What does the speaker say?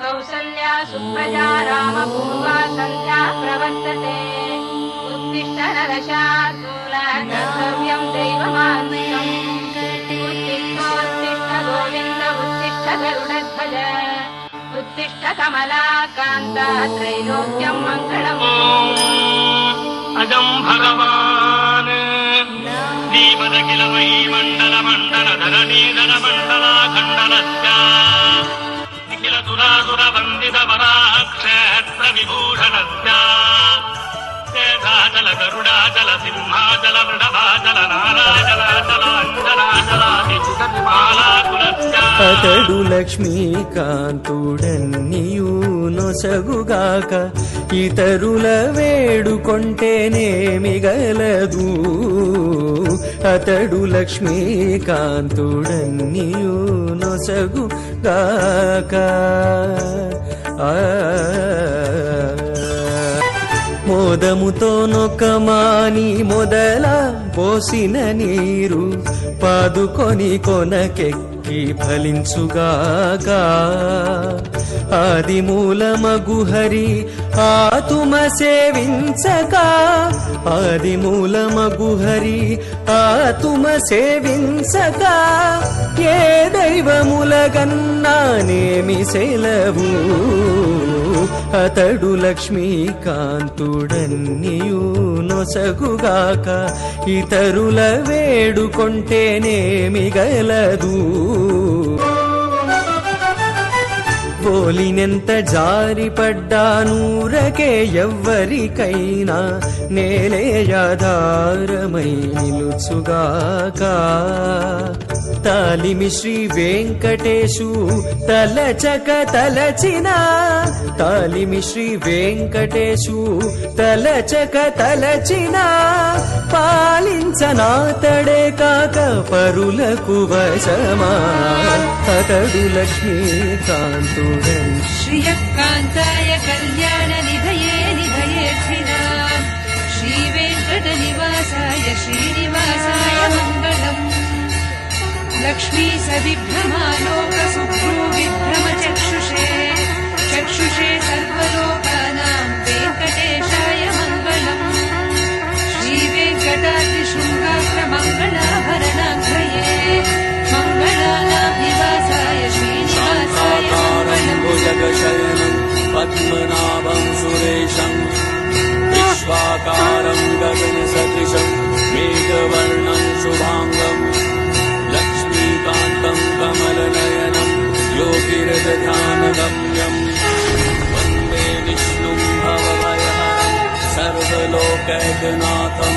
कौसल्या सुप्रजा रामपूर्वा सन्ध्या प्रवर्तते उत्तिष्ठ नरशार्दूल कर्तव्यं दैवमान्विकम् उत्तिष्ठोत्तिष्ठ गोविन्द उत्तिष्ठ गरुडध्वज उत्तिष्ठ कमलाकान्त त्रैलोक्यं मङ्गलम् अजं भगवान् दीपदखिल वै मण्डल मण्डल धरणीधर मण्डलाखण्डलस्य निखिल सुरासुर वन्दित वराक्षेत्र विभूषणस्य शेषाचल गरुडाचल सिंहाचल वृषभाचल नाराचलाचल अंजनाचलादिमालाकुलस्य అతడు లక్ష్మీకాంతుడన్నియు నొసగుగాక ఇతరుల వేడుకొంటేనేమి గలదు అతడు లక్ష్మీకాంతుడన్నియు నొసగుగాక మోదముతో నొక్కమాని మొదల పోసిన నీరు పాదుకొని కొనకెక్కి ఫలించుగాక ఆది మూలమగు హరి ఆతుమ సేవించక ఆది మూలమగు హరి ఆతుమ సేవించక ఏ దైవములగన్నానేమి సెలవు అతడు లక్ష్మీకాంతుడన్నియు నొసగుగాక ఇతరుల వేడుకొంటేనేమి గలదు పోలినెంత జారిపడ్డానూరకే ఎవ్వరికైనా నేలేయాధారమై నిలుచుగాక తాలిమి శ్రీ వెంకటేశు తలచక తలచిన తాలిమి శ్రీ వెంకటేశు తలచక తలచిన పాలించనాతడే కాక పరులకు వశమా అతడు లక్ష్మీకాంతుడన్ శ్రీయకాంతాయ కళ్యాణ నిధయే నిధయేర్భినాం శ్రీ వెంకట నివాసాయ శ్రీనివాసాయ మంగళం లక్ష్మీ సవిభ్రమాలోక సుభ్రూ విభ్రమ చక్షుషే చక్షుషే సర్వలోకానాం వెంకటేశాయ మంగళం శ్రీ వెంకటాద్రి శృంగాగ్ర మంగళాభరణాగ్రయే మంగళానాం నివాసాయ శ్రీనివాసాయ మంగళం భుజగశయనం పద్మనాభం సురేశం విశ్వాకారం గగన సదృశం మేఘవర్ణం శుభాంగం లక్ష్మీకాంతం కమలనయనం యోగిరదధ్యానగమ్యం వందే విష్ణుం భవభయహరం సర్వలోకైకనాథం